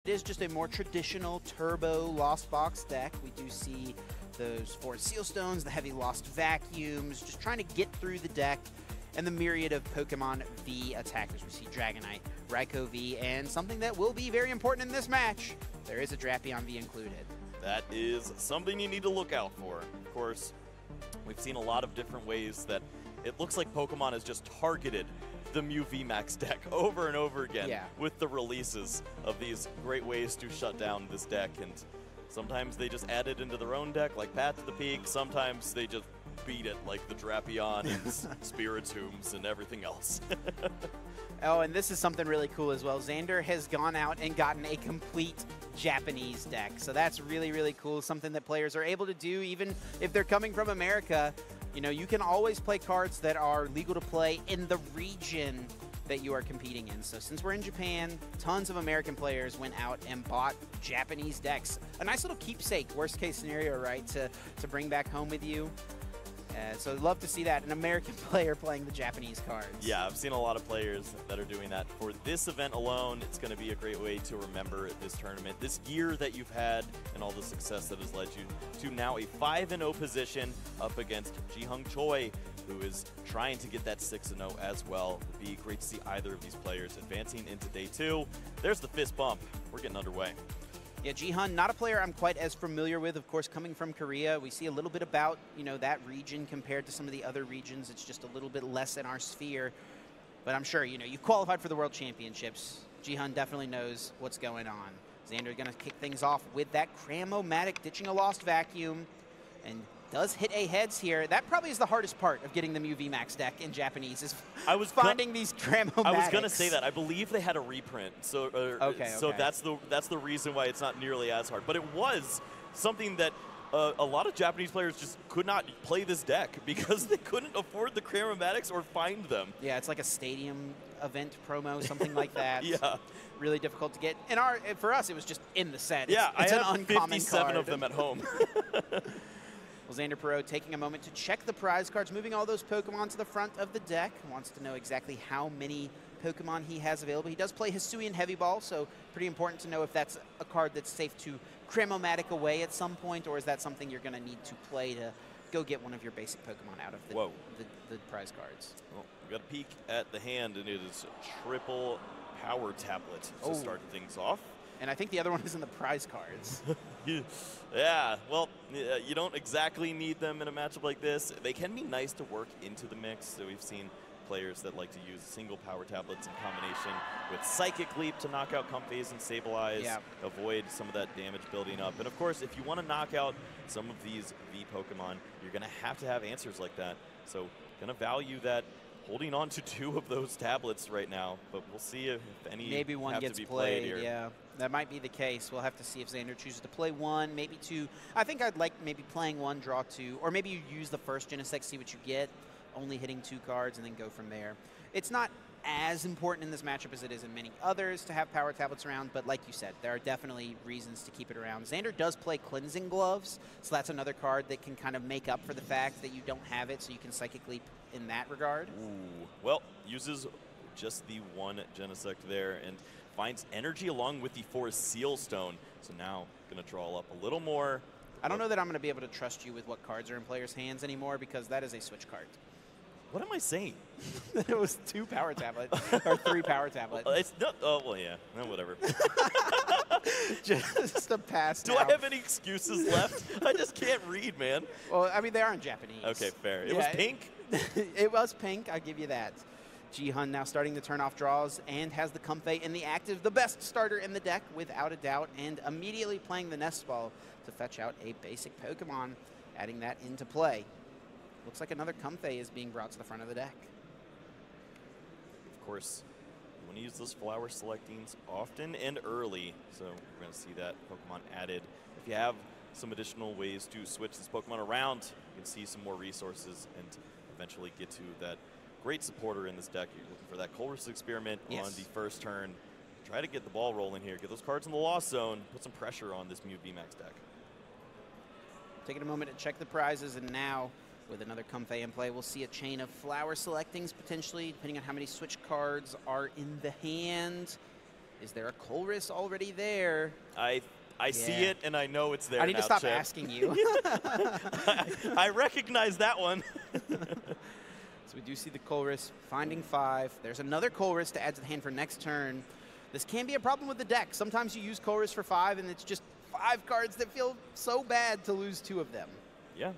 It is just a more traditional turbo Lost Box deck. We do see those 4 Seal Stones, the heavy Lost Vacuums, just trying to get through the deck, and the myriad of Pokemon V attackers. We see Dragonite, Raikou V, and something that will be very important in this match, there is a Drapion V included. That is something you need to look out for. Of course, we've seen a lot of different ways that it looks like Pokemon has just targeted the Mew VMAX deck over and over again with the releases of these great ways to shut down this deck. And sometimes they just add it into their own deck, like Path to the Peak. Sometimes they just beat it, like the Drapion and Spiritombs and everything else. Oh, and this is something really cool as well. Xander has gone out and gotten a complete Japanese deck. So that's really, really cool. Something that players are able to do even if they're coming from America. You know, you can always play cards that are legal to play in the region that you are competing in. So since we're in Japan, tons of American players went out and bought Japanese decks. A nice little keepsake, worst case scenario, right, to bring back home with you. So I'd love to see that, an American player playing the Japanese cards. Yeah, I've seen a lot of players that are doing that. For this event alone, it's going to be a great way to remember this tournament, this year that you've had, and all the success that has led you to now a 5-0 position up against Jihun Choi, who is trying to get that 6-0 as well. It would be great to see either of these players advancing into day 2. There's the fist bump. We're getting underway. Yeah, Jihun, not a player I'm quite as familiar with. Of course, coming from Korea, we see a little bit about, you know, that region compared to some of the other regions. It's just a little bit less in our sphere. But I'm sure, you know, you've qualified for the World Championships. Jihun definitely knows what's going on. Xander going to kick things off with that Cram-O-Matic, ditching a Lost Vacuum, and does hit a heads here. That probably is the hardest part of getting the Mew VMAX deck in Japanese, is finding these Cram-O-Matics. I was going to say that. I believe they had a reprint, so so that's the reason why it's not nearly as hard. But it was something that a lot of Japanese players just could not play this deck because they couldn't afford the Cram-O-Matics or find them. Yeah, it's like a stadium event promo, something like that. Yeah. Really difficult to get. For us, it was just in the set. Yeah, it's I an have uncommon 57 card. of them at home. Well, Xander Perot taking a moment to check the prize cards, moving all those Pokemon to the front of the deck. Wants to know exactly how many Pokemon he has available. He does play Hisuian Heavy Ball, so pretty important to know if that's a card that's safe to Cram-O-Matic away at some point, or is that something you're going to need to play to go get one of your basic Pokemon out of the prize cards. Well, we got a peek at the hand, and it is triple power tablet to start things off. And I think the other one is in the prize cards. Yeah, well, you don't exactly need them in a matchup like this. They can be nice to work into the mix. So we've seen players that like to use single power tablets in combination with Psychic Leap to knock out Comphase and Stabilize, avoid some of that damage building up. And of course, if you want to knock out some of these V Pokemon, you're going to have answers like that. So going to value that. Holding on to 2 of those tablets right now, but we'll see if any maybe one have gets to be played here. Yeah, that might be the case. We'll have to see if Xander chooses to play 1, maybe 2. I think I'd like maybe playing 1, draw 2, or maybe you use the first Genesect, see what you get, only hitting 2 cards, and then go from there. It's not as important in this matchup as it is in many others to have power tablets around, but like you said, there are definitely reasons to keep it around. Xander does play Cleansing Gloves, so that's another card that can kind of make up for the fact that you don't have it, so you can Psychic Leap in that regard. Ooh. Well, uses just the 1 Genesect there and finds energy along with the 4 Seal Stone. So now going to draw up a little more. I don't know that I'm going to be able to trust you with what cards are in players' hands anymore, because that is a switch card. What am I saying? It was 2 power tablets, or 3 power tablets. It's not, oh, well, yeah, no, whatever. Just a pass. Do I have any excuses left? I just can't read, man. Well, I mean, they are in Japanese. Okay, fair. It was pink? It was pink, I'll give you that. Jihun now starting to turn off draws and has the Comfey in the active, the best starter in the deck without a doubt, and immediately playing the Nest Ball to fetch out a basic Pokemon, adding that into play. Looks like another Comfey is being brought to the front of the deck. Of course, you want to use those flower selectings often and early, so we're going to see that Pokemon added. If you have some additional ways to switch this Pokemon around, you can see some more resources and eventually get to that great supporter in this deck. You're looking for that Colress Experiment on the first turn. Try to get the ball rolling here. Get those cards in the Lost Zone. Put some pressure on this Mew VMAX deck. Taking a moment to check the prizes, and now with another Comfey in play, we'll see a chain of flower selectings potentially, depending on how many switch cards are in the hand. Is there a Colress already there? I see it, and I know it's there. I need to stop Chip. asking you. I recognize that one. So we do see the Colress finding 5. There's another Colress to add to the hand for next turn. This can be a problem with the deck. Sometimes you use Colress for 5, and it's just 5 cards that feel so bad to lose 2 of them. Yeah,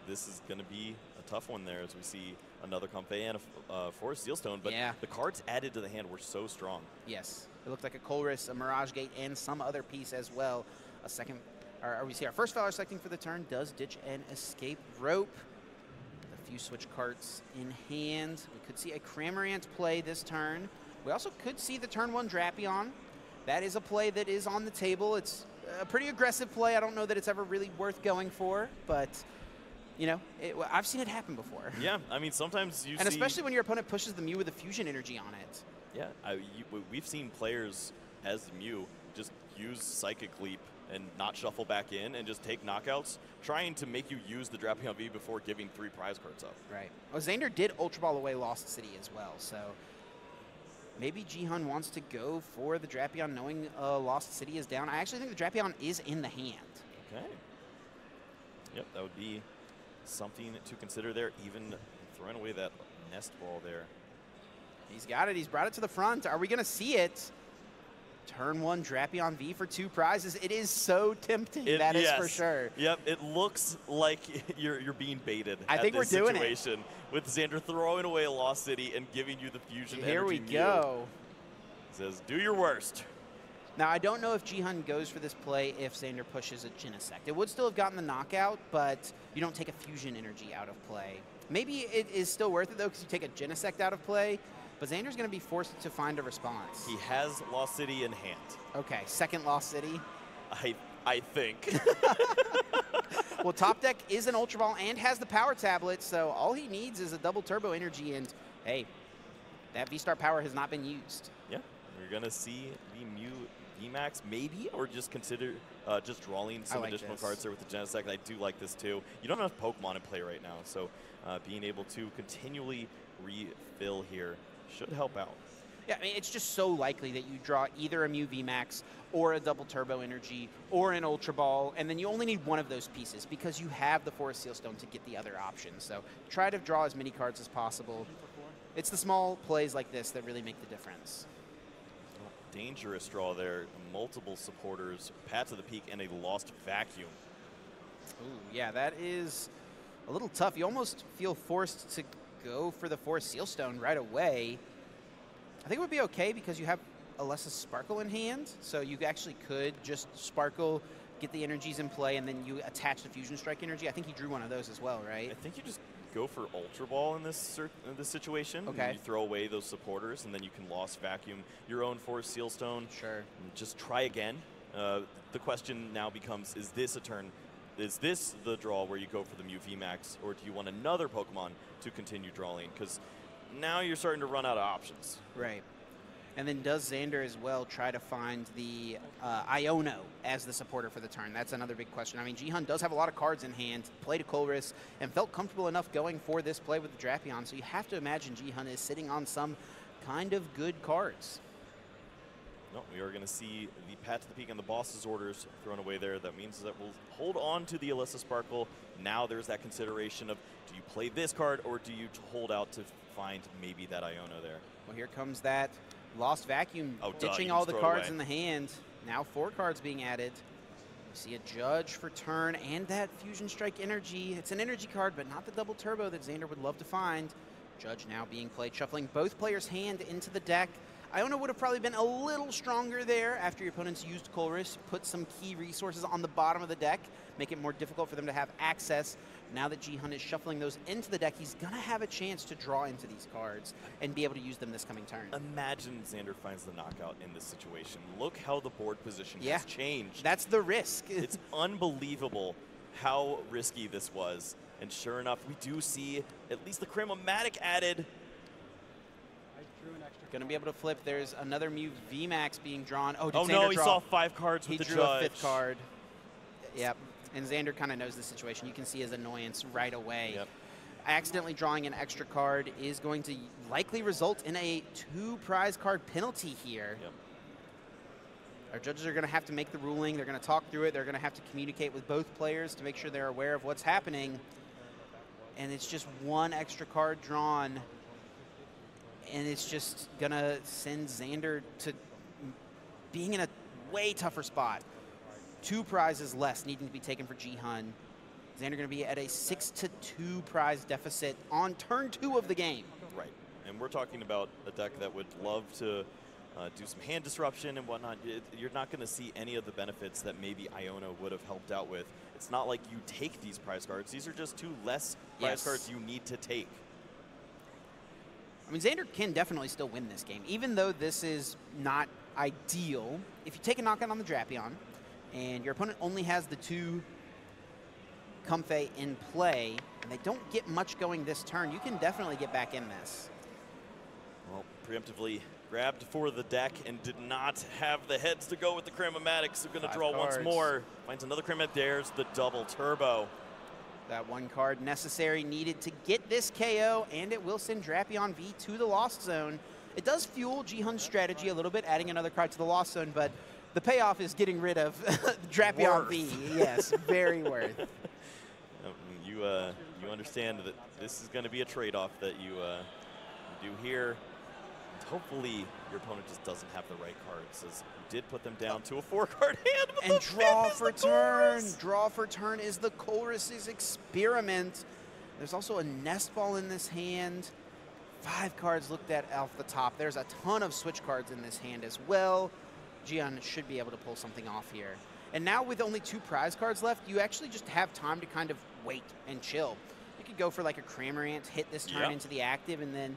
this is going to be a tough one there as we see another Comfey and a Forest Sealstone, but the cards added to the hand were so strong. Yes, it looked like a Colress, a Mirage Gate, and some other piece as well. A second, or we see our first Valor selecting for the turn does ditch an Escape Rope. A few switch cards in hand. We could see a Cramorant play this turn. We also could see the turn 1 Drapion. That is a play that is on the table. It's a pretty aggressive play. I don't know that it's ever really worth going for, but you know, I've seen it happen before. Yeah, I mean, sometimes you and especially when your opponent pushes the Mew with a fusion energy on it. Yeah, we've seen players as the Mew just use Psychic Leap and not shuffle back in and just take knockouts, trying to make you use the Drapion V before giving 3 prize cards up. Right. Oh, Xander did Ultra Ball away Lost City as well, so maybe Jihun wants to go for the Drapion knowing Lost City is down. I actually think the Drapion is in the hand. Okay. Yep, that would be something to consider there, even throwing away that Nest Ball there. He's got it. He's brought it to the front. Are we going to see it? Turn 1 Drapion V for 2 prizes. It is so tempting. That is for sure. Yep, it looks like you're being baited. I think we're doing situation with Xander throwing away a Lost City and giving you the fusion energy. Here we go. Says, do your worst. Now, I don't know if Jihun goes for this play if Xander pushes a Genesect. It would still have gotten the knockout, but you don't take a fusion energy out of play. Maybe it is still worth it, though, because you take a Genesect out of play, but Xander's going to be forced to find a response. He has Lost City in hand. Okay, second Lost City. I think. Well, top deck is an Ultra Ball and has the Power Tablet, so all he needs is a double Turbo Energy, and hey, that V-Star power has not been used. Yeah, we're going to see the Mew VMAX maybe, or just consider just drawing some additional cards there with the Genesect. I do like this too. You don't have Pokemon in play right now, so being able to continually refill here should help out. Yeah, I mean, it's just so likely that you draw either a Mew VMAX or a double Turbo Energy or an Ultra Ball, and then you only need one of those pieces because you have the Forest Sealstone to get the other option. So try to draw as many cards as possible. It's the small plays like this that really make the difference. Dangerous draw there. Multiple supporters, Pat to the Peak, and a Lost Vacuum. Ooh, yeah, that is a little tough. You almost feel forced to go for the Forest Sealstone right away. I think it would be okay because you have Alessa's Sparkle in hand, so you actually could just Sparkle, get the energies in play, and then you attach the Fusion Strike energy. I think he drew one of those as well, right? I think you just go for Ultra Ball in this situation. Okay. You throw away those supporters, and then you can Lost Vacuum your own Forest Sealstone. Sure. And just try again. The question now becomes, is this a turn? Is this the draw where you go for the Mew VMAX, or do you want another Pokemon to continue drawing? Because now you're starting to run out of options. Right. And then does Xander as well try to find the Iono as the supporter for the turn? That's another big question. I mean, Jihun does have a lot of cards in hand, played a Colress, and felt comfortable enough going for this play with the Drapion. So you have to imagine Jihun is sitting on some kind of good cards. No, we are going to see the Pat to the Peak and the Boss's orders thrown away there. That means that we'll hold on to the Alessa Sparkle. Now there's that consideration of, do you play this card or do you hold out to find maybe that Iono there? Well, here comes that Lost Vacuum, ditching all the cards in the hand. Now 4 cards being added. We see a Judge for turn and that Fusion Strike energy. It's an energy card, but not the double turbo that Xander would love to find. Judge now being played, shuffling both players' hand into the deck. Iono would have probably been a little stronger there after your opponents used Colress, put some key resources on the bottom of the deck, make it more difficult for them to have access. Now that Jihun is shuffling those into the deck, he's going to have a chance to draw into these cards and be able to use them this coming turn. Imagine Xander finds the knockout in this situation. Look how the board position has changed. That's the risk. It's unbelievable how risky this was. And sure enough, we do see at least the Cramomatic added. Going to be able to flip. There's another Mew VMAX being drawn. Oh, oh no, he saw 5 cards with the Judge. He drew a 5th card. Yep. And Xander kind of knows the situation. You can see his annoyance right away. Yep. Accidentally drawing an extra card is going to likely result in a 2 prize card penalty here. Yep. Our judges are going to have to make the ruling. They're going to talk through it. They're going to have to communicate with both players to make sure they're aware of what's happening. And it's just one extra card drawn. And it's just going to send Xander to being in a way tougher spot. 2 prizes less needing to be taken for Jihun. Xander going to be at a 6-2 prize deficit on turn 2 of the game. Right. And we're talking about a deck that would love to do some hand disruption and whatnot. You're not going to see any of the benefits that maybe Iona would have helped out with. It's not like you take these prize cards. These are just 2 less prize cards you need to take. I mean, Xander can definitely still win this game, even though this is not ideal. If you take a knockout on the Drapion, and your opponent only has the 2 Comfey in play, and they don't get much going this turn, you can definitely get back in this. Well, preemptively grabbed for the deck and did not have the heads to go with the Cram-O-Matic, so going to draw cards. once more. Finds another Cram-O-Matic. There's the double turbo. That 1 card necessary needed to get this KO, and it will send Drapion V to the Lost Zone. It does fuel Jihun's strategy a little bit, adding another card to the Lost Zone, but the payoff is getting rid of Drapion V. Yes, very worth. You understand that this is going to be a trade-off that you do here. And hopefully your opponent just doesn't have the right cards, as you did put them down to a 4-card hand. And draw for turn. Draw for turn is the Chorus's Experiment. There's also a Nest Ball in this hand. 5 cards looked at off the top. There's a ton of switch cards in this hand as well. Jihun should be able to pull something off here. And now with only 2 prize cards left, you actually just have time to kind of wait and chill. You could go for like a Cramorant, hit this turn into the active, and then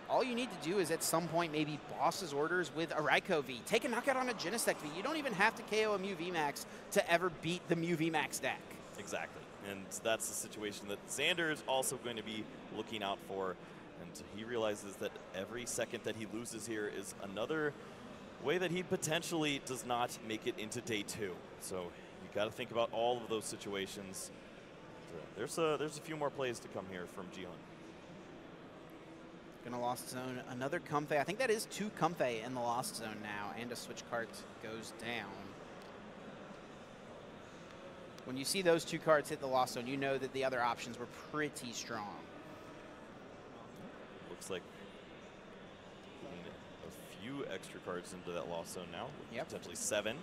all you need to do is at some point maybe Boss's Orders with a Raikou V. Take a knockout on a Genesect V. You don't even have to KO a Mew VMAX to ever beat the Mew VMAX deck. Exactly. And that's the situation that Xander is also going to be looking out for. And he realizes that every second that he loses here is another way that he potentially does not make it into day 2. So you got to think about all of those situations. There's a few more plays to come here from Jihun. Gonna Lost Zone another Comfey. I think that is 2 Comfey in the Lost Zone now, and a switch card goes down. When you see those 2 cards hit the Lost Zone, you know that the other options were pretty strong. Looks like a few extra cards into that Lost Zone now, potentially 7.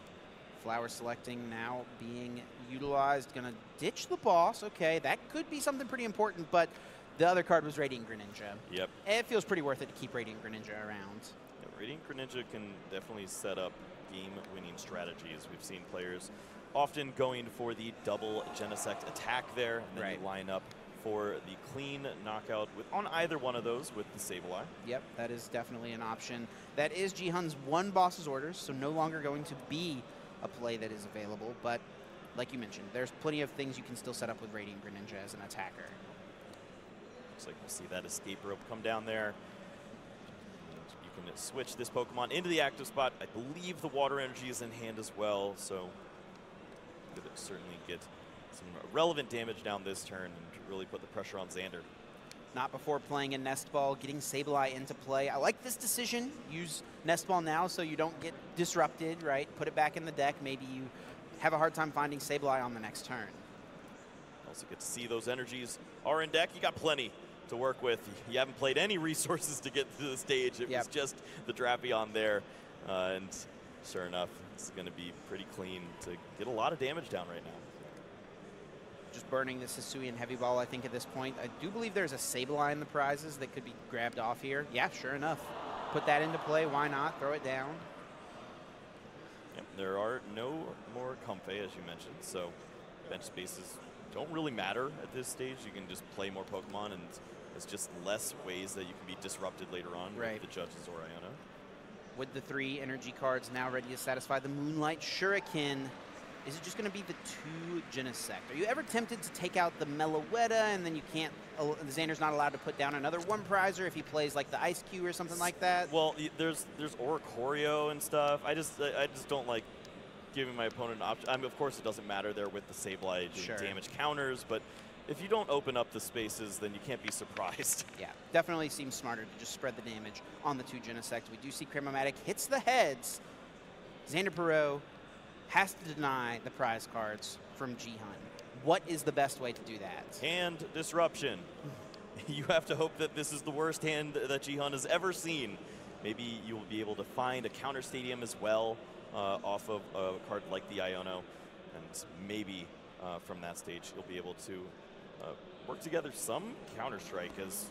Flower selecting now being utilized. Gonna ditch the boss. Okay, that could be something pretty important, but the other card was Radiant Greninja. Yep. It feels pretty worth it to keep Radiant Greninja around. Yeah, Radiant Greninja can definitely set up game-winning strategies. We've seen players often going for the double Genesect attack there, and then you line up for the clean knockout on either one of those with the Sableye. Yep, that is definitely an option. That is Jihun's 1 Boss's Orders, so no longer going to be a play that is available, but like you mentioned, there's plenty of things you can still set up with Radiant Greninja as an attacker. Looks like we'll see that escape rope come down there. And you can switch this Pokemon into the active spot. I believe the Water Energy is in hand as well, so could certainly get some relevant damage down this turn and really put the pressure on Xander. Not before playing a Nest Ball, getting Sableye into play. I like this decision. Use Nest Ball now so you don't get disrupted, right? Put it back in the deck. Maybe you have a hard time finding Sableye on the next turn. Also get to see those energies are in deck. You got plenty to work with. You haven't played any resources to get to the stage. It was just the Drapion there. And sure enough, it's going to be pretty clean to get a lot of damage down right now. Just burning the Hisuian Heavy Ball, I think, at this point. I do believe there's a Sableye in the prizes that could be grabbed off here. Yeah, sure enough. Put that into play. Why not? Throw it down. Yep, there are no more Comfey, as you mentioned, so bench spaces don't really matter at this stage. You can just play more Pokemon, and it's just less ways that you can be disrupted later on with the judges or Iona. With the 3 energy cards now ready to satisfy the Moonlight Shuriken, is it just going to be the 2 Genesect? Are you ever tempted to take out the Meloetta and then you can't, Xander's not allowed to put down another 1 prizer if he plays like the Ice Cube or something like that? Well, there's Oricorio and stuff. I just don't like giving my opponent an option. I mean, of course, it doesn't matter there with the Sableye doing damage counters, but if you don't open up the spaces, then you can't be surprised. Yeah, definitely seems smarter to just spread the damage on the 2 Genesect. We do see Cram-O-Matic hits the heads. Xander Perot has to deny the prize cards from Jihun. What is the best way to do that? Hand disruption. You have to hope that this is the worst hand that Jihun has ever seen. Maybe you'll be able to find a counter stadium as well off of a card like the Iono. And maybe from that stage, you'll be able to work together some counter-strike, as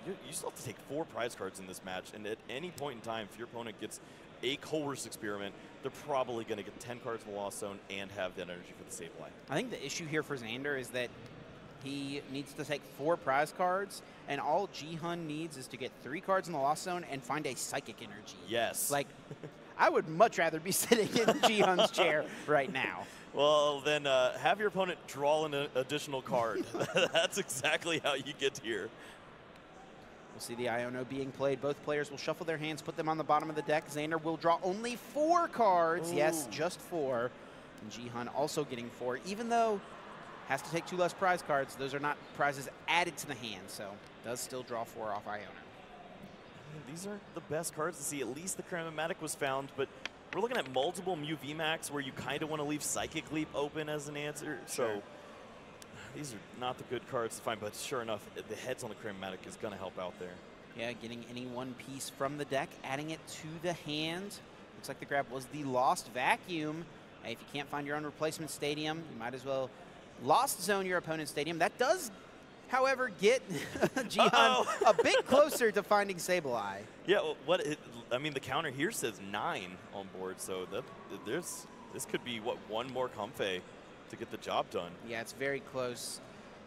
you still have to take 4 prize cards in this match. And at any point in time, if your opponent gets a Colress experiment, they're probably going to get 10 cards in the Lost Zone and have that energy for the Sableye. I think the issue here for Xander is that he needs to take 4 prize cards, and all Jihun needs is to get 3 cards in the Lost Zone and find a Psychic Energy. Yes. Like, I would much rather be sitting in Jihun's chair right now. Well, then have your opponent draw an additional card. That's exactly how you get here. We'll see the Iono being played. Both players will shuffle their hands, put them on the bottom of the deck. Xander will draw only 4 cards. Ooh. Yes, just 4. And Jihun also getting 4, even though has to take 2 less prize cards. Those are not prizes added to the hand, so does still draw 4 off Iono. These are the best cards to see. At least the Chromatic was found, but we're looking at multiple Mew VMAX where you kind of want to leave Psychic Leap open as an answer. Sure. So these are not the good cards to find, but sure enough, the heads on the Chromatic is going to help out there. Yeah, getting any one piece from the deck, adding it to the hand. Looks like the grab was the Lost Vacuum. Hey, if you can't find your own replacement stadium, you might as well Lost Zone your opponent's stadium. That does, however, get Jihun a bit closer to finding Sableye. Yeah, well, I mean, the counter here says 9 on board, so this could be, what, 1 more Comfey to get the job done. Yeah, it's very close.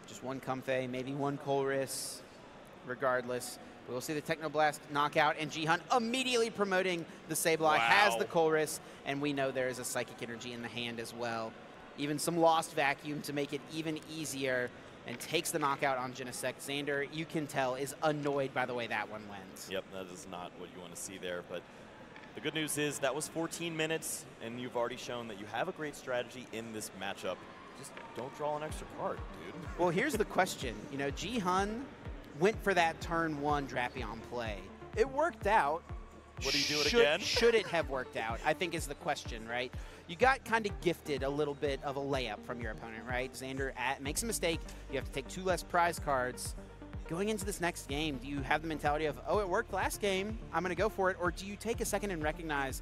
Just 1 Comfey, maybe 1 Colress. Regardless, we'll see the Technoblast knockout, and Jihun immediately promoting the Sableye, has the Colress, and we know there is a Psychic Energy in the hand as well. Even some Lost Vacuum to make it even easier, and takes the knockout on Genesect. Xander, you can tell, is annoyed by the way that one went. Yep, that is not what you want to see there, but the good news is that was 14 minutes, and you've already shown that you have a great strategy in this matchup. Just don't draw an extra card, dude. Well, here's the question. You know, Jihun went for that turn 1 Drapion play. It worked out. Would he do it again? Should it have worked out, I think is the question, right? You got kind of gifted a little bit of a layup from your opponent, right? Xander makes a mistake. You have to take 2 less prize cards. Going into this next game, do you have the mentality of, oh, it worked last game, I'm going to go for it? Or do you take a second and recognize,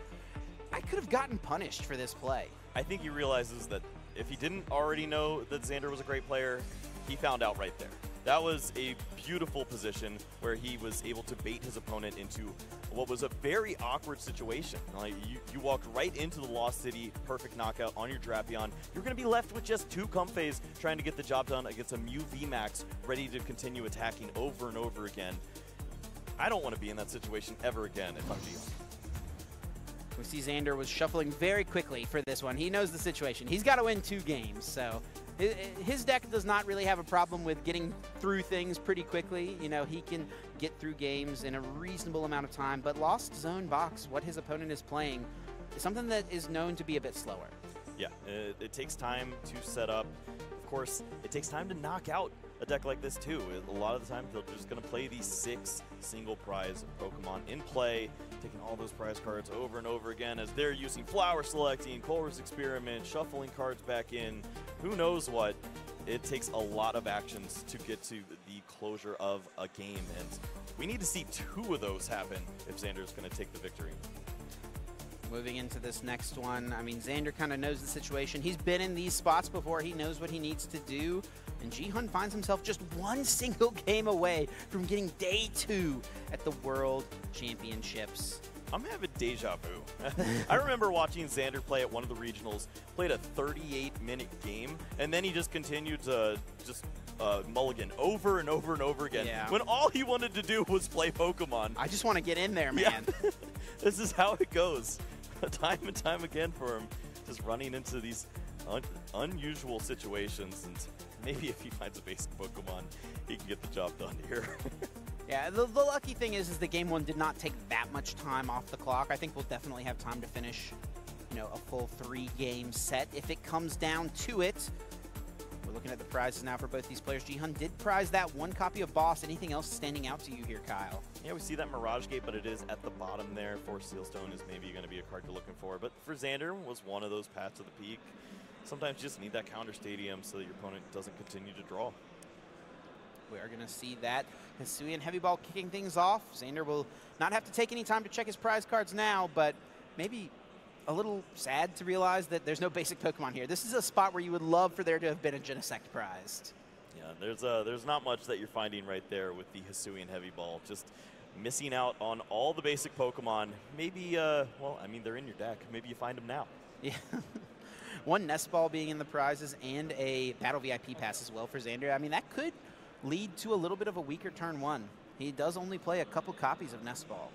I could have gotten punished for this play? I think he realizes that if he didn't already know that Xander was a great player, he found out right there. That was a beautiful position where he was able to bait his opponent into what was a very awkward situation. Like you walked right into the Lost City, perfect knockout on your Drapion. You're going to be left with just 2 Comfeys trying to get the job done against a Mew VMAX ready to continue attacking over and over again. I don't want to be in that situation ever again if I'm Jihun. We see Xander was shuffling very quickly for this one. He knows the situation. He's got to win 2 games, so his deck does not really have a problem with getting through things pretty quickly. You know, he can get through games in a reasonable amount of time, but Lost Zone box, what his opponent is playing, is something that is known to be a bit slower. Yeah, it takes time to set up. Of course, it takes time to knock out a deck like this too. A lot of the time, they're just going to play these 6 single prize Pokemon in play, taking all those prize cards over and over again as they're using Flower Selecting, Colress Experiment, shuffling cards back in. Who knows what? It takes a lot of actions to get to the closure of a game, and we need to see 2 of those happen if Xander's going to take the victory. Moving into this next one, I mean, Xander kind of knows the situation. He's been in these spots before. He knows what he needs to do. And Jihun finds himself just 1 single game away from getting day 2 at the World Championships. I'm having deja vu. I remember watching Xander play at one of the regionals, played a 38-minute game, and then he just continued to just mulligan over and over and over again. Yeah. When all he wanted to do was play Pokemon. I just want to get in there, man. Yeah. This is how it goes. Time and time again for him, just running into these unusual situations, and maybe if he finds a basic Pokemon, he can get the job done here. Yeah, the lucky thing is the game 1 did not take that much time off the clock. I think we'll definitely have time to finish, you know, a full 3-game set if it comes down to it. We're looking at the prizes now for both these players. Jihun did prize that one copy of Boss. Anything else standing out to you here, Kyle? Yeah, we see that Mirage Gate, but it is at the bottom there. Force Sealstone is maybe going to be a card you're looking for. But for Xander, was one of those paths to the peak. Sometimes you just need that counter stadium so that your opponent doesn't continue to draw. We are going to see that Hisuian Heavy Ball kicking things off. Xander will not have to take any time to check his prize cards now, but maybe a little sad to realize that there's no basic Pokemon here. This is a spot where you would love for there to have been a Genesect prized. Yeah, there's not much that you're finding right there with the Hisuian Heavy Ball. Just missing out on all the basic Pokemon. Maybe, well, I mean, they're in your deck. Maybe you find them now. Yeah. One Nest Ball being in the prizes and a Battle VIP pass as well for Xander. I mean, that could lead to a little bit of a weaker turn one. He does only play a couple copies of Nest Ball.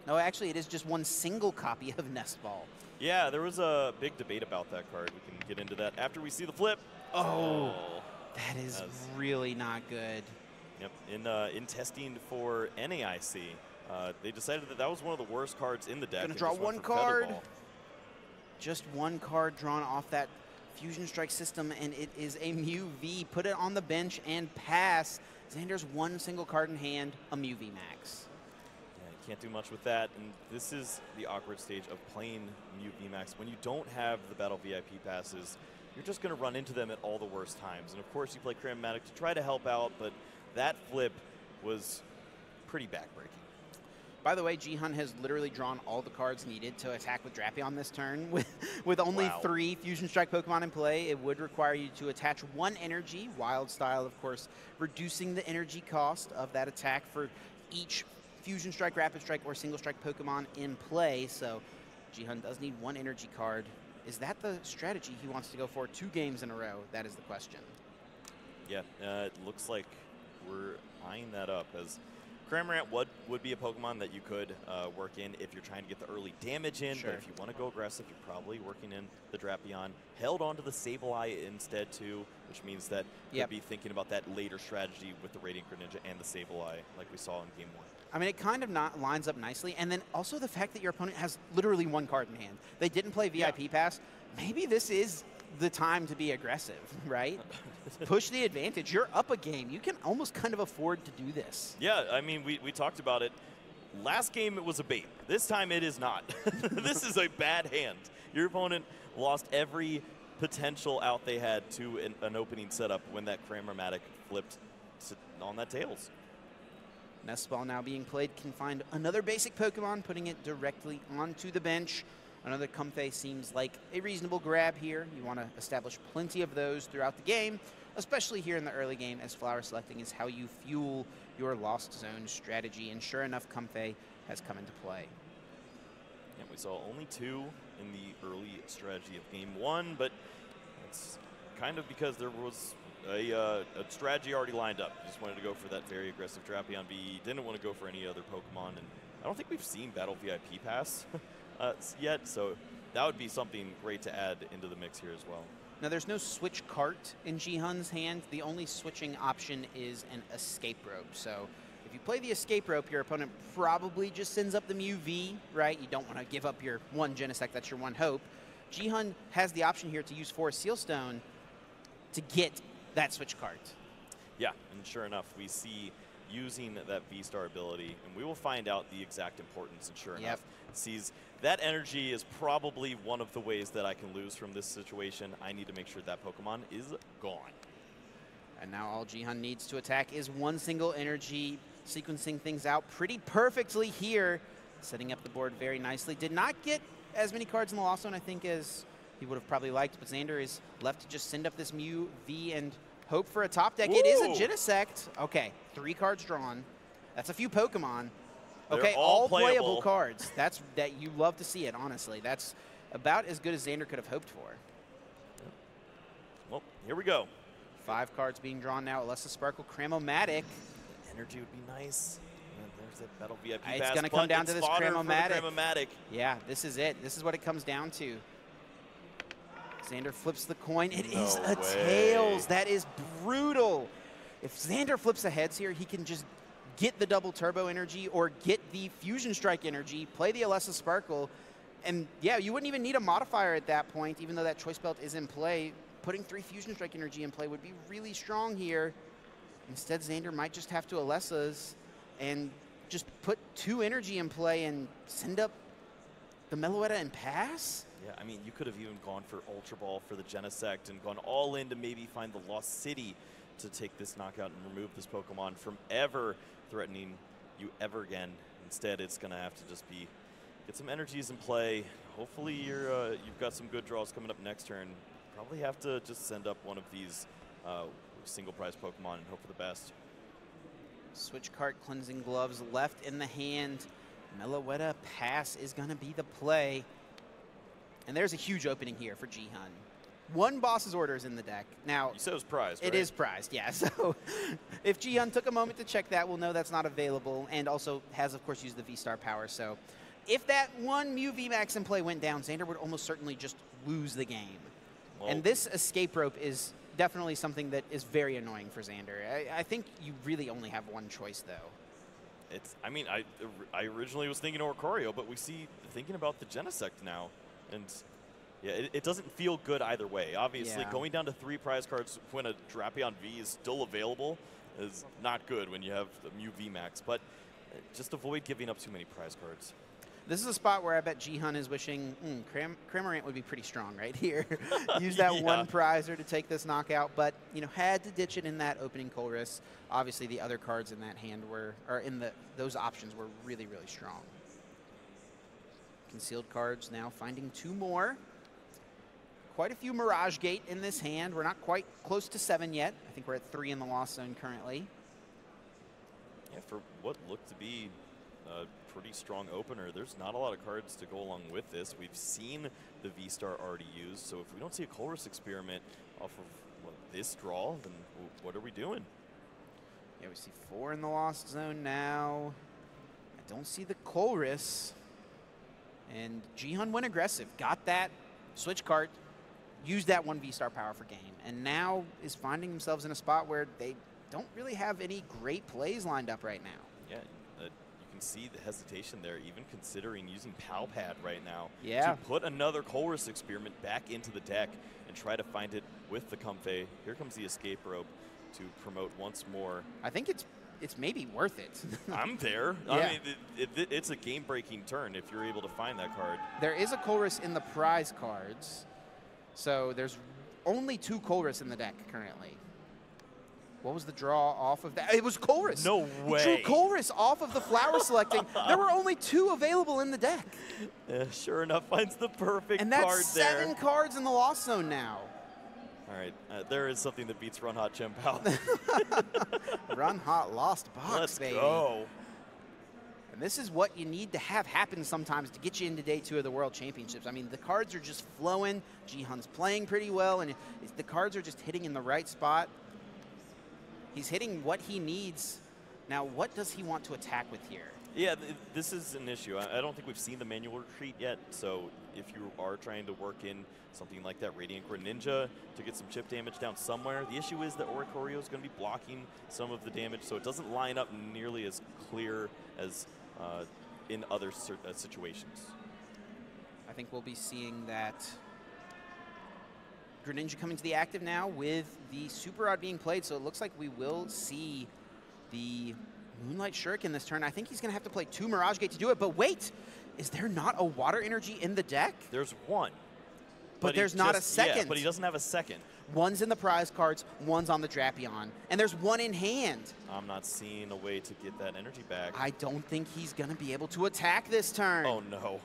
No, actually, it is just one single copy of Nest Ball. Yeah, there was a big debate about that card. We can get into that after we see the flip. Oh, that is really not good. Yep, in testing for NAIC, they decided that that was one of the worst cards in the deck. Gonna draw one card. Just one card drawn off that Fusion Strike system, and it is a Mew V. Put it on the bench and pass. Xander's one single card in hand, a Mew V Max. Can't do much with that, and this is the awkward stage of playing Mew VMAX. When you don't have the Battle VIP passes, you're just going to run into them at all the worst times. And of course, you play Cram-O-Matic to try to help out, but that flip was pretty backbreaking. By the way, Jihun has literally drawn all the cards needed to attack with Drapion this turn. With only 3 Fusion Strike Pokemon in play, it would require you to attach 1 energy, Wild Style, of course, reducing the energy cost of that attack for each Fusion Strike, Rapid Strike, or Single Strike Pokemon in play. So Jihun does need 1 energy card. Is that the strategy he wants to go for 2 games in a row? That is the question. Yeah, it looks like we're eyeing that up, as Cramorant would be a Pokemon that you could work in if you're trying to get the early damage in. Sure. But if you want to go aggressive, you're probably working in the Drapion. Held onto the Sableye instead too, which means that you'll be thinking about that later strategy with the Radiant Greninja and the Sableye like we saw in Game 1. I mean, it kind of lines up nicely. And then also the fact that your opponent has literally 1 card in hand. They didn't play VIP pass. Maybe this is the time to be aggressive, right? Push the advantage. You're up a game. You can almost kind of afford to do this. Yeah, I mean, we talked about it. Last game it was a bait. This time it is not. This is a bad hand. Your opponent lost every potential out they had to an opening setup when that Cram-O-Matic flipped on that Tails. Nest Ball now being played can find another basic Pokemon, putting it directly onto the bench. Another Comfey seems like a reasonable grab here. You want to establish plenty of those throughout the game, especially here in the early game, as flower selecting is how you fuel your Lost Zone strategy. And sure enough, Comfey has come into play. And we saw only 2 in the early strategy of Game 1, but it's kind of because there was a strategy already lined up. You just wanted to go for that very aggressive Drapion V. Didn't want to go for any other Pokemon, and I don't think we've seen Battle VIP pass yet, so that would be something great to add into the mix here as well. Now, there's no switch cart in Jihun's hand. The only switching option is an Escape Rope. So if you play the Escape Rope, your opponent probably just sends up the Mew V, right? You don't want to give up your 1 Genesect. That's your 1 hope. Jihun has the option here to use Forest Sealstone to get that switch card. Yeah, and sure enough, we see using that V-Star ability, and we will find out the exact importance, and sure enough, sees that energy is probably one of the ways that I can lose from this situation. I need to make sure that Pokemon is gone. And now all Jihun needs to attack is 1 single energy, sequencing things out pretty perfectly here, setting up the board very nicely. Did not get as many cards in the Lost Zone, I think, as he would have probably liked, but Xander is left to just send up this Mew V and hope for a top deck. Whoa. It is a Genesect. Okay, 3 cards drawn. That's a few Pokemon. Okay, all playable cards. That you love to see it, honestly. That's about as good as Xander could have hoped for. Well, here we go. 5 cards being drawn now. Alessa Sparkle, Cram-O-Matic. Energy would be nice. And there's that Battle VIP pass. It's going to come down to this Cram-O-Matic. Cram-O-Matic. Yeah, this is it. This is what it comes down to. Xander flips the coin. It is a Tails. That is brutal. If Xander flips a heads here, he can just get the double turbo energy or get the Fusion Strike energy, play the Alessa Sparkle, and yeah, you wouldn't even need a modifier at that point, even though that Choice Belt is in play. putting 3 Fusion Strike energy in play would be really strong here. Instead, Xander might just have to Alessa's and just put 2 energy in play and send up the Meloetta and pass? Yeah, I mean, you could have even gone for Ultra Ball for the Genesect and gone all in to maybe find the Lost City to take this knockout and remove this Pokemon from ever threatening you ever again. Instead, it's going to have to just be get some energies in play. Hopefully, you've got some good draws coming up next turn. Probably have to just send up one of these single prize Pokemon and hope for the best. Switch cart Cleansing Gloves left in the hand. Meloetta pass is going to be the play. And there's a huge opening here for Jihun. 1 boss's order is in the deck. Now, you said it was prized, right? It is prized, yeah. So if Jihun took a moment to check that, we'll know that's not available, and also has, of course, used the V-Star power. So if that 1 Mew VMAX in play went down, Xander would almost certainly just lose the game. Well, and this escape rope is definitely something that is very annoying for Xander. I think you really only have 1 choice, though. I mean, I originally was thinking Oricorio, but we see thinking about the Genesect now. And yeah, it doesn't feel good either way. Obviously, going down to 3 prize cards when a Drapion V is still available is not good when you have the Mew VMAX, but just avoid giving up too many prize cards. This is a spot where I bet Jihun is wishing Cramorant would be pretty strong right here. Use that 1 prizer to take this knockout, but you know, had to ditch it in that opening Colress. Obviously, the other cards in that hand were, or in those options were really, really strong. Concealed cards now finding 2 more. Quite a few Mirage Gate in this hand. We're not quite close to 7 yet. I think we're at 3 in the Lost Zone currently. Yeah, for what looked to be a pretty strong opener, there's not a lot of cards to go along with this. We've seen the V-Star already used, so if we don't see a Colress experiment off of this draw, then what are we doing? Yeah, we see 4 in the Lost Zone now. I don't see the Colress. And Jihun went aggressive, got that switch card, used that 1 V-Star power for game, and now is finding themselves in a spot where they don't really have any great plays lined up right now. Yeah, you can see the hesitation there, even considering using Pal Pad right now to put another Colress experiment back into the deck and try to find it with the Comfey. Here comes the escape rope to promote once more. I think it's maybe worth it. I'm there. Yeah. I mean, it's a game-breaking turn if you're able to find that card. There is a Colress in the prize cards, so there's only 2 Colress in the deck currently. What was the draw off of that? It was Colress. No way. He drew Colress off of the flower selecting. There were only 2 available in the deck. Sure enough, finds the perfect and card that's there. 7 cards in the Lost Zone now. All right, there is something that beats Run Hot Chen Pao. Run Hot Lost Box, Let's baby. go. And this is what you need to have happen sometimes to get you into day 2 of the World Championships. I mean, the cards are just flowing. Jihun's playing pretty well, and the cards are just hitting in the right spot. He's hitting what he needs. Now, what does he want to attack with here? Yeah, this is an issue. I don't think we've seen the manual retreat yet, so if you are trying to work in something like that Radiant Greninja to get some chip damage down somewhere, the issue is that Oricorio is going to be blocking some of the damage, so it doesn't line up nearly as clear as in other situations. I think we'll be seeing that Greninja coming to the active now with the Super Rod being played, so it looks like we will see the Moonlight Shuriken this turn. I think he's going to have to play 2 Mirage Gate to do it, but wait, is there not a Water Energy in the deck? There's 1. But there's not a second. Yeah, but he doesn't have a second. 1's in the prize cards, 1's on the Drapion, and there's 1 in hand. I'm not seeing a way to get that energy back. I don't think he's going to be able to attack this turn. Oh, no.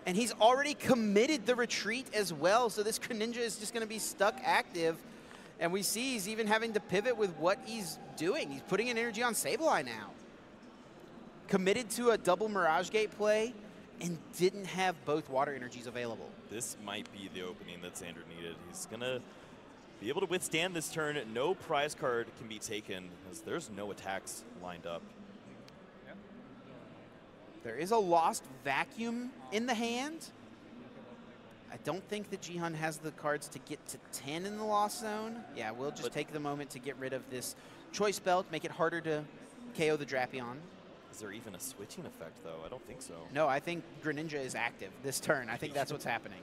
And he's already committed the retreat as well, so this Greninja is just going to be stuck active. And we see he's even having to pivot with what he's doing. He's putting an energy on Sableye now. Committed to a double Mirage Gate play and didn't have both water energies available. This might be the opening that Xander needed. He's going to be able to withstand this turn. No prize card can be taken as there's no attacks lined up. There is a Lost Vacuum in the hand. I don't think that Jihun has the cards to get to 10 in the Lost Zone. Yeah, we'll just take the moment to get rid of this Choice Belt, make it harder to KO the Drapion. Is there even a switching effect, though? I don't think so. No, I think Greninja is active this turn. I think that's what's happening.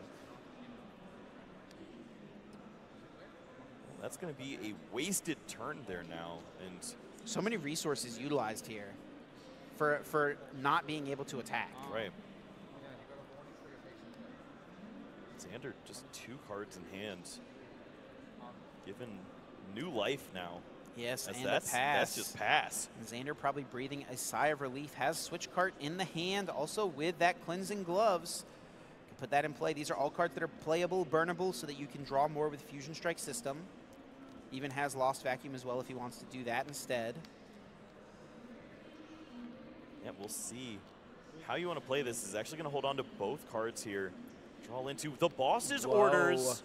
That's going to be a wasted turn there now. And so many resources utilized here for not being able to attack. Right. Xander just 2 cards in hand. Given new life now. Yes, and that's, a pass. That's just pass. Xander probably breathing a sigh of relief. Has switch cart in the hand, also with that cleansing gloves. Can put that in play. These are all cards that are playable, burnable, so that you can draw more with Fusion Strike system. Even has Lost Vacuum as well if he wants to do that instead. Yeah, we'll see how you want to play this. Is actually going to hold on to both cards here. Draw into the boss's orders.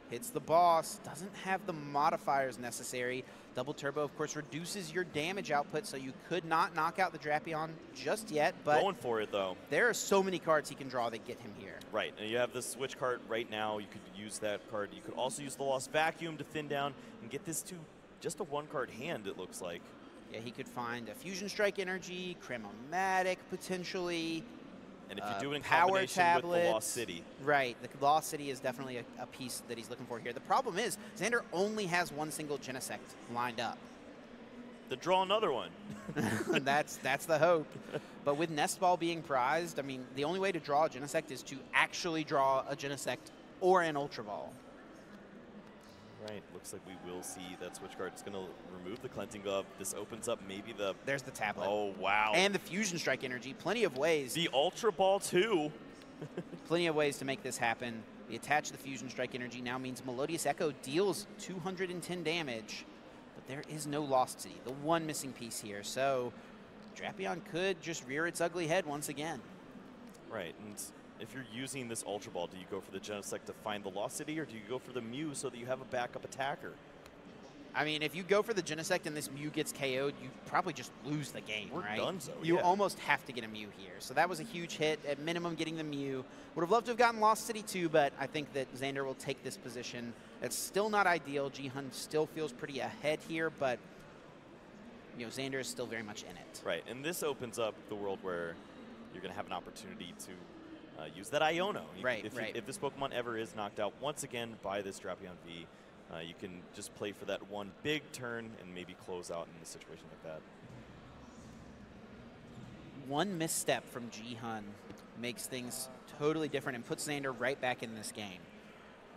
Hits the boss. Doesn't have the modifiers necessary. Double turbo, of course, reduces your damage output, so you could not knock out the Drapion just yet. But going for it, though. There are so many cards he can draw that get him here. Right, and you have the switch card right now. You could use that card. You could also use the Lost Vacuum to thin down and get this to just a 1-card hand, it looks like. Yeah, he could find a Fusion Strike Energy, Cremomatic potentially. And if you do it in power combination tablets, with the Lost City. Right, the Lost City is definitely a piece that he's looking for here. The problem is, Xander only has one single Genesect lined up. To draw another one. that's the hope. But with Nest Ball being prized, I mean, the only way to draw a Genesect is to actually draw a Genesect or an Ultra Ball. Right, looks like we will see that switch card. It's going to remove the Cleansing Glove. This opens up maybe the... There's the tablet. Oh, wow. And the Fusion Strike Energy. Plenty of ways. The Ultra Ball, too. Plenty of ways to make this happen. The attach the Fusion Strike Energy now means Melodious Echo deals 210 damage, but there is no Lost City, the one missing piece here. So Drapion could just rear its ugly head once again. Right, and if you're using this Ultra Ball, do you go for the Genesect to find the Lost City, or do you go for the Mew so that you have a backup attacker? I mean, if you go for the Genesect and this Mew gets KO'd, you probably just lose the game, right? We're donezo, You yeah. almost have to get a Mew here. So that was a huge hit. At minimum, getting the Mew. Would have loved to have gotten Lost City too, but I think that Xander will take this position. It's still not ideal. Jihun still feels pretty ahead here, but you know, Xander is still very much in it. Right, and this opens up the world where you're going to have an opportunity to use that Iono. If this Pokemon ever is knocked out once again by this Drapion V, you can just play for that one big turn and maybe close out in a situation like that. One misstep from Jihun makes things totally different and puts Xander right back in this game.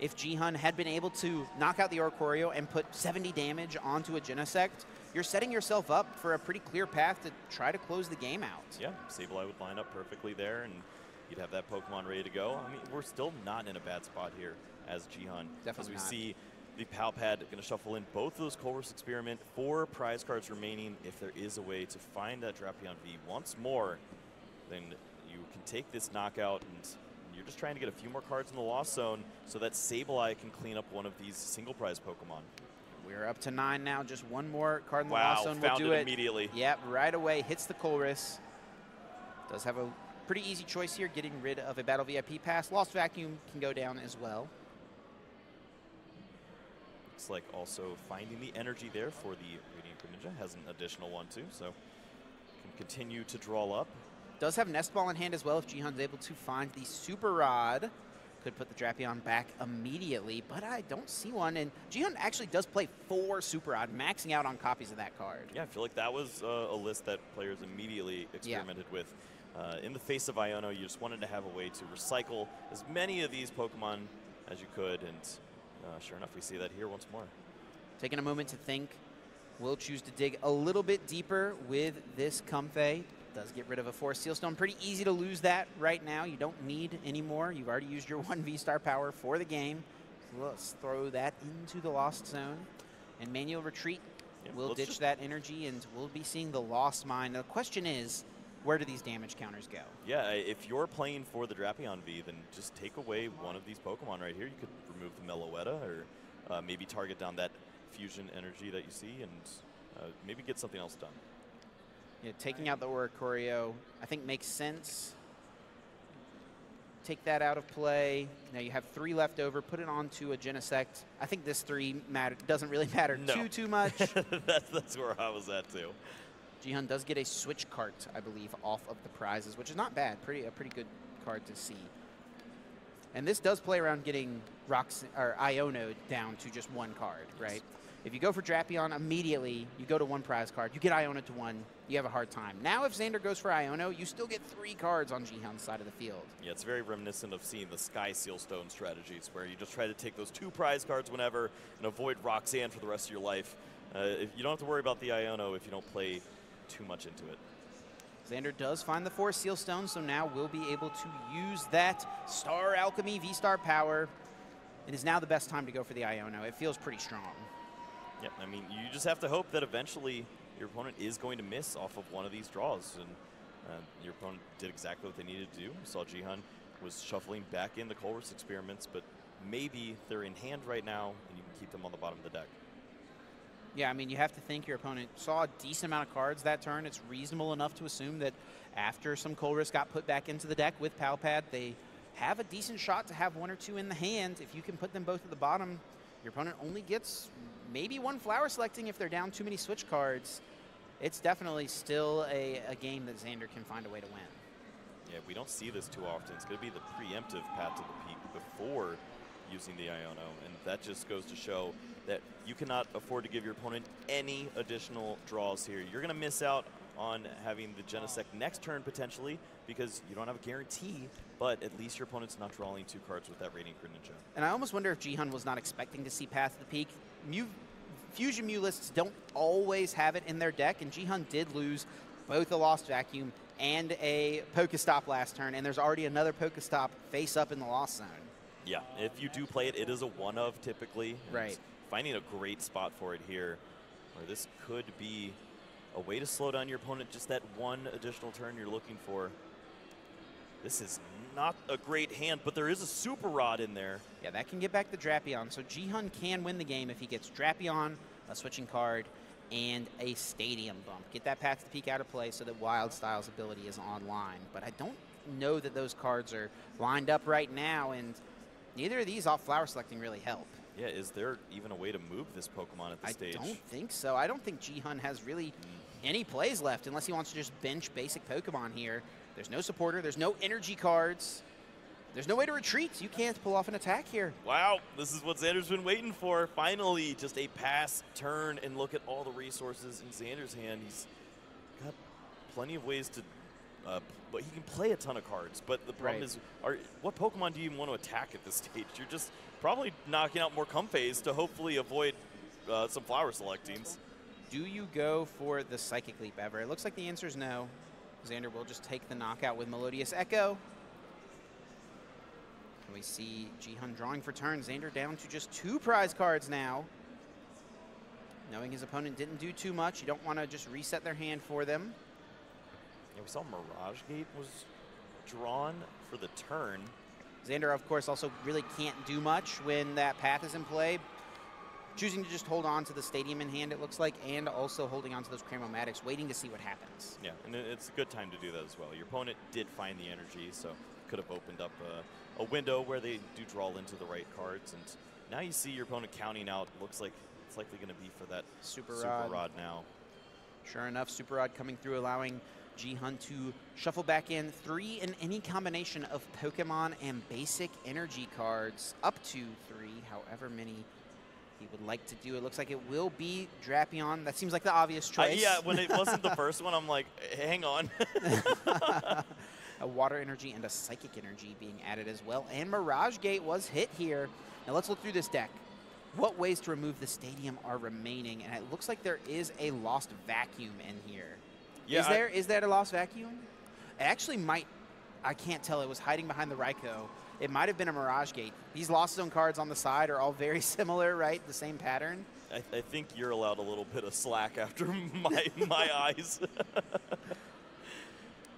If Jihun had been able to knock out the Oricorio and put 70 damage onto a Genesect, you're setting yourself up for a pretty clear path to try to close the game out. Yeah, Sableye would line up perfectly there, and you'd have that Pokemon ready to go. I mean, we're still not in a bad spot here as Jihun. Definitely as we not. see the Pal Pad going to shuffle in both of those Colress Experiment, 4 prize cards remaining. If there is a way to find that Drapion V once more, then you can take this knockout, and you're just trying to get a few more cards in the Lost Zone so that Sableye can clean up one of these single prize Pokemon. We're up to 9 now. Just one more card in the Lost Zone. Found we'll do it immediately. Yep, right away. Hits the Colress. Does have a pretty easy choice here, getting rid of a Battle VIP pass. Lost Vacuum can go down as well. Looks like also finding the energy there for the Radiant Greninja. Has an additional one too, so can continue to draw up. Does have Nest Ball in hand as well if Jihun's able to find the Super Rod. Could put the Drapion back immediately, but I don't see one. And Jihun actually does play 4 Super Rod, maxing out on copies of that card. Yeah, I feel like that was a list that players immediately experimented with. In the face of Iono, you just wanted to have a way to recycle as many of these Pokemon as you could, and sure enough, we see that here once more. Taking a moment to think, we'll choose to dig a little bit deeper with this Comfey. Does get rid of a Force Seal Stone. Pretty easy to lose that right now. You don't need any more. You've already used your 1 V-Star power for the game. So let's throw that into the Lost Zone. And Manual Retreat will ditch that energy, and we'll be seeing the Lost Mine. Now, the question is, where do these damage counters go? Yeah, if you're playing for the Drapion V, then just take away one of these Pokemon right here. You could remove the Meloetta, or maybe target down that fusion energy that you see, and maybe get something else done. Yeah, taking out the Oricorio, I think makes sense. Take that out of play. Now you have 3 left over. Put it onto a Genesect. I think this 3 doesn't really matter too much. that's where I was at too. Jihun does get a switch cart, I believe, off of the prizes, which is not bad. A pretty good card to see. And this does play around getting Iono down to just one card, right? If you go for Drapion immediately, you go to one prize card, you get Iono to one, you have a hard time. Now if Xander goes for Iono, you still get 3 cards on Jihun's side of the field. Yeah, it's very reminiscent of seeing the Sky Sealstone strategies, where you just try to take those 2 prize cards whenever and avoid Roxanne for the rest of your life. You don't have to worry about the Iono if you don't play too much into it. Xander does find the 4 Sealstones, so now we'll be able to use that Star Alchemy V-Star power. It is now the best time to go for the Iono. It feels pretty strong. Yep, I mean, you just have to hope that eventually your opponent is going to miss off of one of these draws. And your opponent did exactly what they needed to do. We saw Jihun was shuffling back in the Colress experiments, but maybe they're in hand right now, and you can keep them on the bottom of the deck. Yeah, I mean, you have to think your opponent saw a decent amount of cards that turn. It's reasonable enough to assume that after some Colress got put back into the deck with Palpad, they have a decent shot to have 1 or 2 in the hand. If you can put them both at the bottom, your opponent only gets maybe 1 flower selecting if they're down too many switch cards. It's definitely still a game that Xander can find a way to win. Yeah, we don't see this too often. It's going to be the preemptive path to the peak before using the Iono, and that just goes to show that you cannot afford to give your opponent any additional draws here. You're going to miss out on having the Genesect next turn potentially because you don't have a guarantee, but at least your opponent's not drawing 2 cards with that Radiant Greninja. And I almost wonder if Jihun was not expecting to see Path to the Peak. Fusion Mew lists don't always have it in their deck, and Jihun did lose both a Lost Vacuum and a Pokestop last turn, and there's already another Pokestop face up in the Lost Zone. Yeah, if you do play it, it is a one-of typically. Right. Finding a great spot for it here, where this could be a way to slow down your opponent, just that 1 additional turn you're looking for. This is not a great hand, but there is a Super Rod in there. Yeah, that can get back the Drapion. So Jihun can win the game if he gets Drapion, a switching card, and a Stadium Bump. Get that Path to the Peak out of play so that Wild Style's ability is online. But I don't know that those cards are lined up right now, and neither of these off flower selecting really help. Yeah, is there even a way to move this Pokemon at this stage? I don't think so. I don't think Jihun has really any plays left unless he wants to just bench basic Pokemon here. There's no supporter. There's no energy cards. There's no way to retreat. You can't pull off an attack here. Wow, this is what Xander's been waiting for. Finally, just a pass turn, and look at all the resources in Xander's hand. He's got plenty of ways to, but he can play a ton of cards. But the problem is, what Pokemon do you even want to attack at this stage? You're just probably knocking out more Comfeys to hopefully avoid some flower selectings. Do you go for the Psychic Leap ever? It looks like the answer is no. Xander will just take the knockout with Melodious Echo. And we see Jihun drawing for turn. Xander down to just 2 prize cards now. Knowing his opponent didn't do too much, you don't want to just reset their hand for them. Yeah, we saw Mirage Gate was drawn for the turn. Xander, of course, also really can't do much when that path is in play. Choosing to just hold on to the Stadium in hand, it looks like, and also holding on to those Cramomatics, waiting to see what happens. Yeah, and it's a good time to do that as well. Your opponent did find the energy, so could have opened up a window where they do draw into the right cards. And now you see your opponent counting out. Looks like it's likely going to be for that Super Rod now. Sure enough, Super Rod coming through, allowing Jihun to shuffle back in 3 in any combination of Pokemon and basic energy cards, up to 3, however many he would like to do. It looks like it will be Drapion. That seems like the obvious choice. Yeah, when it wasn't the first one, I'm like, hang on. A Water Energy and a Psychic Energy being added as well. And Mirage Gate was hit here. Now let's look through this deck. What ways to remove the Stadium are remaining? And it looks like there is a Lost Vacuum in here. Yeah, is there a Lost Vacuum? It actually might. I can't tell. It was hiding behind the Raikou. It might have been a Mirage Gate. These Lost Zone cards on the side are all very similar, right? The same pattern. I think you're allowed a little bit of slack after my eyes.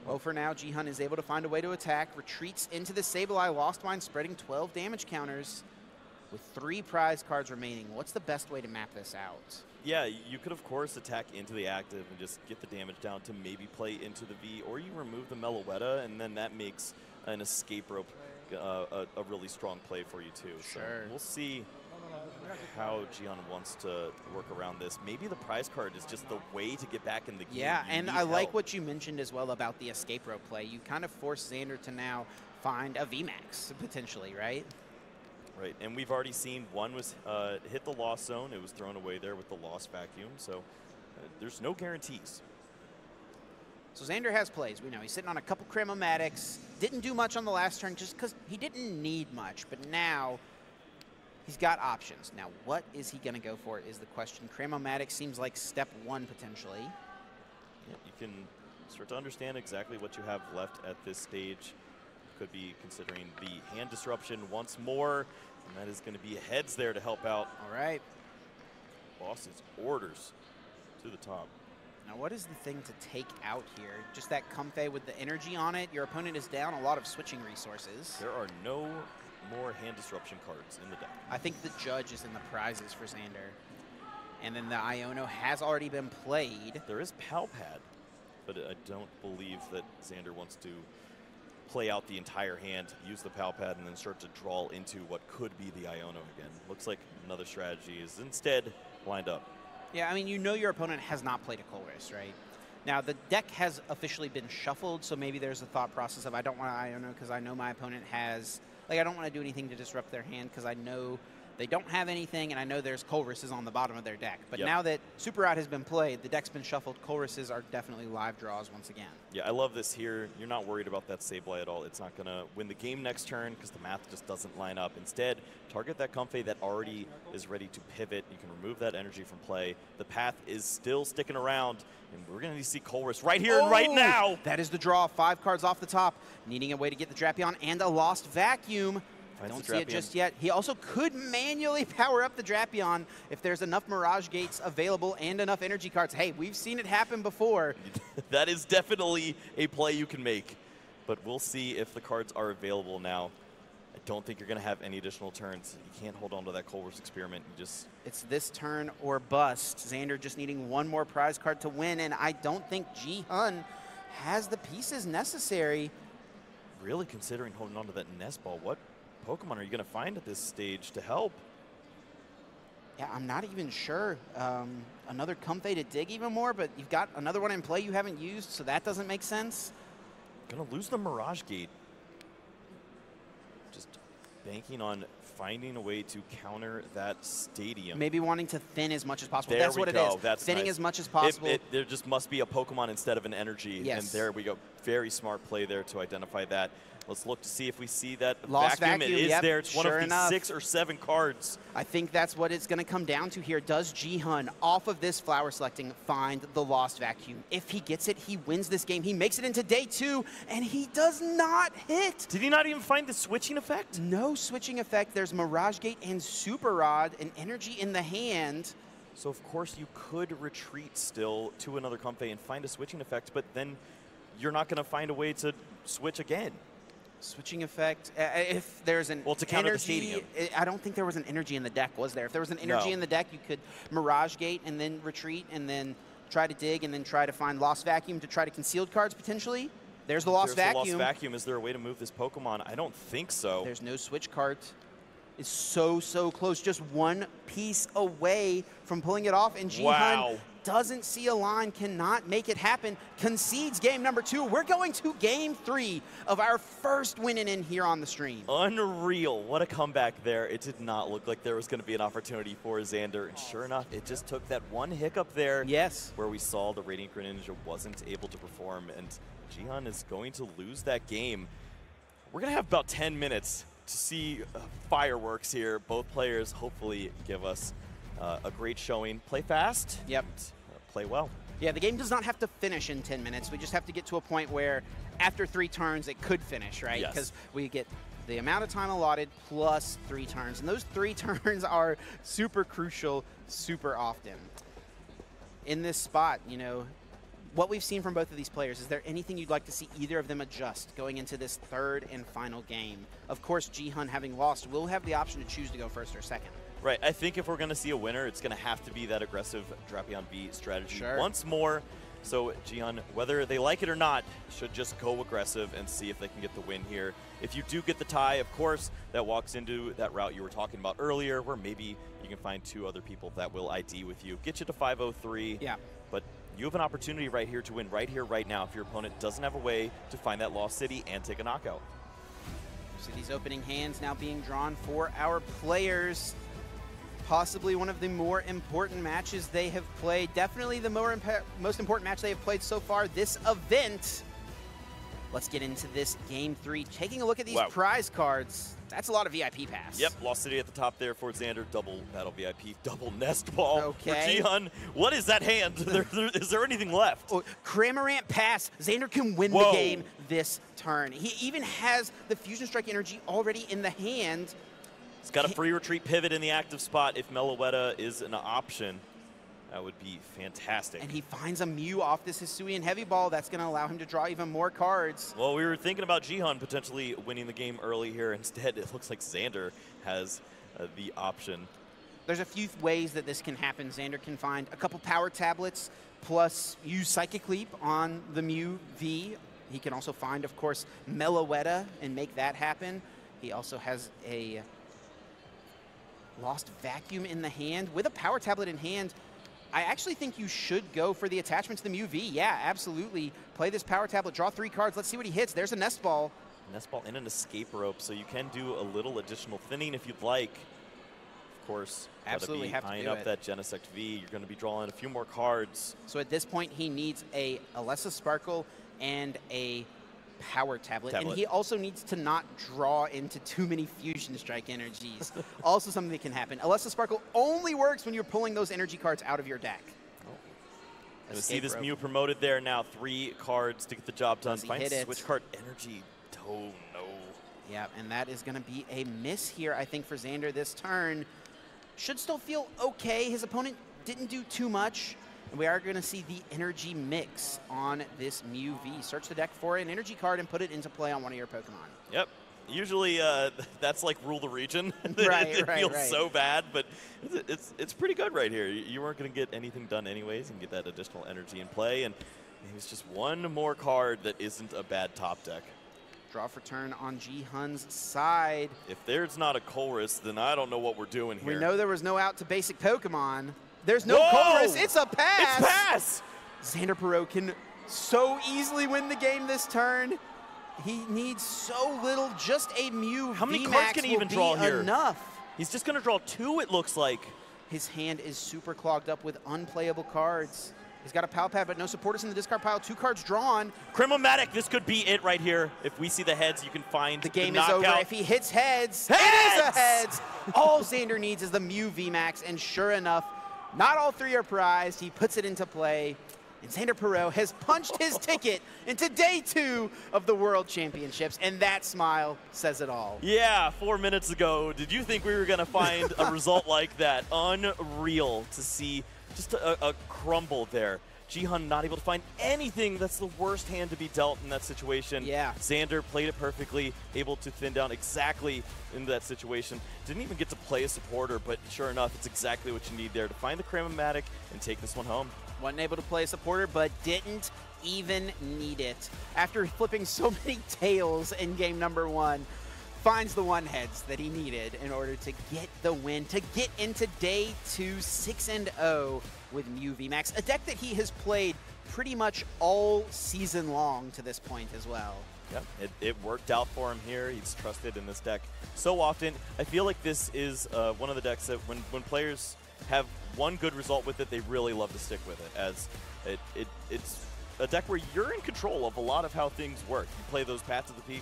Well, for now, Jihun is able to find a way to attack, retreats into the Sableye, Lost Mine, spreading 12 damage counters with 3 prize cards remaining. What's the best way to map this out? Yeah, you could, of course, attack into the active and just get the damage down to maybe play into the V, or you remove the Meloetta, and then that makes an escape rope a really strong play for you, too. Sure. So we'll see how Jihun wants to work around this. Maybe the prize card is just the way to get back in the game. Yeah, You and need I like help. what you mentioned as well about the escape rope play. You kind of force Xander to now find a VMAX, potentially, right? Right, and we've already seen one was hit the lost zone. It was thrown away there with the lost vacuum, so there's no guarantees. So Xander has plays. We know he's sitting on a couple Chromomatics. Didn't do much on the last turn just because he didn't need much, but now he's got options. Now, what is he going to go for is the question. Chromomatics seems like step one, potentially. Yeah, you can start to understand exactly what you have left at this stage. Could be considering the hand disruption once more, and that is going to be heads there to help out. All right. Boss's orders to the top. Now, what is the thing to take out here? Just that Comfey with the energy on it. Your opponent is down a lot of switching resources. There are no more hand disruption cards in the deck. I think the Judge is in the prizes for Xander. And then the Iono has already been played. There is Palpad, but I don't believe that Xander wants to play out the entire hand, use the Palpad, and then start to draw into what could be the Iono again. Looks like another strategy is instead lined up. Yeah, I mean, you know your opponent has not played a Colress, right? Now, the deck has officially been shuffled, so maybe there's a thought process of I don't want to Iono because I know my opponent has, like, I don't want to do anything to disrupt their hand because I know they don't have anything, and I know there's Colrus's on the bottom of their deck. But now that Super Rod has been played, the deck's been shuffled, Colrus's are definitely live draws once again. Yeah, I love this here. You're not worried about that Sableye at all. It's not going to win the game next turn because the math just doesn't line up. Instead, target that Comfey that already is ready to pivot. You can remove that energy from play. The path is still sticking around, and we're going to see Colress right here and right now. That is the draw. 5 cards off the top, needing a way to get the Drapion and a Lost Vacuum. Don't see it just yet. He also could manually power up the Drapion if there's enough Mirage Gates available and enough energy cards. Hey, we've seen it happen before. That is definitely a play you can make, but we'll see if the cards are available now. I don't think you're going to have any additional turns. You can't hold on to that Colress experiment. You just... It's this turn or bust. Xander just needing one more prize card to win, and I don't think Jihun has the pieces necessary. Really considering holding on to that nest ball. What Pokemon are you going to find at this stage to help? Yeah, I'm not even sure. Another Comfey to dig even more, but you've got another one in play you haven't used, so that doesn't make sense. Going to lose the Mirage Gate. Just banking on finding a way to counter that stadium. Maybe wanting to thin as much as possible. There That's what we it go. is. That's Thinning nice. as much as possible. There just must be a Pokemon instead of an energy. Yes. And there we go. Very smart play there to identify that. Let's look to see if we see that Lost vacuum. It is yep, there. It's one sure of the enough. 6 or 7 cards. I think that's what it's going to come down to here. Does Jihun, off of this flower selecting, find the Lost Vacuum? If he gets it, he wins this game. He makes it into day 2, and he does not hit. Did he not even find the switching effect? No switching effect. There's Mirage Gate and Super Rod and energy in the hand. So, of course, you could retreat still to another Comfey and find a switching effect, but then you're not going to find a way to switch again. Switching effect. If there's an to counter energy, the stadium. I don't think there was an energy in the deck, was there? If there was an energy in the deck, you could Mirage Gate and then retreat and then try to dig and then try to find Lost Vacuum to try to concealed cards potentially. There's the Lost Vacuum. The Lost Vacuum. Is there a way to move this Pokemon? I don't think so. There's no switch card. It's so, so close. Just one piece away from pulling it off. And Jihun doesn't see a line, cannot make it happen. Concedes game number 2. We're going to game 3 of our first winning in here on the stream. Unreal. What a comeback there. It did not look like there was going to be an opportunity for Xander. And sure enough, it just took that one hiccup there. Yes. Where we saw the Radiant Greninja wasn't able to perform. And Jihun is going to lose that game. We're going to have about 10 minutes to see fireworks here. Both players hopefully give us a great showing. Play fast. Yep. And, play well. Yeah, the game does not have to finish in 10 minutes. We just have to get to a point where after 3 turns, it could finish, right? Yes. Because we get the amount of time allotted plus 3 turns. And those 3 turns are super crucial, super often. In this spot, you know, what we've seen from both of these players, is there anything you'd like to see either of them adjust going into this 3rd and final game? Of course, Jihun, having lost, will have the option to choose to go first or second. Right. I think if we're going to see a winner, it's going to have to be that aggressive Drapion V strategy. Sure. Once more, So Jihun, whether they like it or not, should just go aggressive and see if they can get the win here. If you do get the tie, of course, that walks into that route you were talking about earlier, where maybe you can find 2 other people that will ID with you, get you to 503. Yeah. But you have an opportunity right here to win right here, right now, if your opponent doesn't have a way to find that lost city and take a knockout. So these opening hands now being drawn for our players. Possibly one of the more important matches they have played. Definitely the most important match they have played so far this event. Let's get into this game 3. Taking a look at these prize cards. That's a lot of VIP pass. Yep, Lost City at the top there for Xander. Double Battle VIP, double Nest Ball for Okay. Jihun. What is that hand? Is there anything left? Oh, Cramorant pass. Xander can win the game this turn. He even has the Fusion Strike energy already in the hand. He's got a free retreat pivot in the active spot if Meloetta is an option. That would be fantastic. And he finds a Mew off this Hisuian Heavy Ball. That's going to allow him to draw even more cards. Well, we were thinking about Jihun potentially winning the game early here. Instead, it looks like Xander has the option. There's a few ways that this can happen. Xander can find a couple power tablets, plus use Psychic Leap on the Mew V. He can also find, of course, Meloetta and make that happen. He also has a Lost Vacuum in the hand. With a power tablet in hand, I actually think you should go for the attachment to the Mew V. Yeah, absolutely. Play this power tablet, draw 3 cards. Let's see what he hits. There's a Nest Ball. Nest Ball and an Escape Rope, so you can do a little additional thinning if you'd like. Of course, absolutely have to eyeing do up it. that Genesect V. You're going to be drawing a few more cards. So at this point, he needs a Alessa Sparkle and a power tablet. And he also needs to not draw into too many Fusion Strike energies. Also something that can happen. Alessa Sparkle only works when you're pulling those energy cards out of your deck. Oh. See this Mew promoted there now. 3 cards to get the job done. Find switch card energy. Oh, no. Yeah, and that is going to be a miss here, I think, for Xander this turn. Should still feel okay. His opponent didn't do too much. And we are going to see the energy mix on this Mew V. Search the deck for an energy card and put it into play on one of your Pokemon. Yep. Usually that's like rule the region. Right, it feels so bad, but it's pretty good right here. You weren't going to get anything done anyways and get that additional energy in play. And it's just one more card that isn't a bad top deck. Draw for turn on Jihun's side. If there's not a Colress, then I don't know what we're doing here. We know there was no out to basic Pokemon. There's no Colress. It's a pass. It's pass. Xander Perot can so easily win the game this turn. He needs so little. Just a Mew. How many cards can he even draw here? Enough. He's just going to draw 2, it looks like. His hand is super clogged up with unplayable cards. He's got a Pal Pad, but no supporters in the discard pile. 2 cards drawn. Cremomatic, this could be it right here. If we see the heads, you can find the game is over. If he hits heads, it is a heads. All Xander needs is the Mew VMAX, and sure enough, not all 3 are prized. He puts it into play, and Xander Perot has punched his ticket into day 2 of the World Championships, and that smile says it all. Yeah, 4 minutes ago, did you think we were going to find a result like that? Unreal to see just a crumble there. Jihun not able to find anything. That's the worst hand to be dealt in that situation. Yeah. Xander played it perfectly, able to thin down exactly into that situation. Didn't even get to play a supporter, but sure enough, it's exactly what you need there to find the Cremomatic and take this one home. Wasn't able to play a supporter, but didn't even need it. After flipping so many tails in game number 1, finds the 1 heads that he needed in order to get the win, to get into day 2 6-0 with Mew VMAX, a deck that he has played pretty much all season long to this point as well. Yep, it worked out for him here. He's trusted in this deck so often. I feel like this is one of the decks that when players have one good result with it, they really love to stick with it, as it's a deck where you're in control of a lot of how things work. You play those Paths of the Peak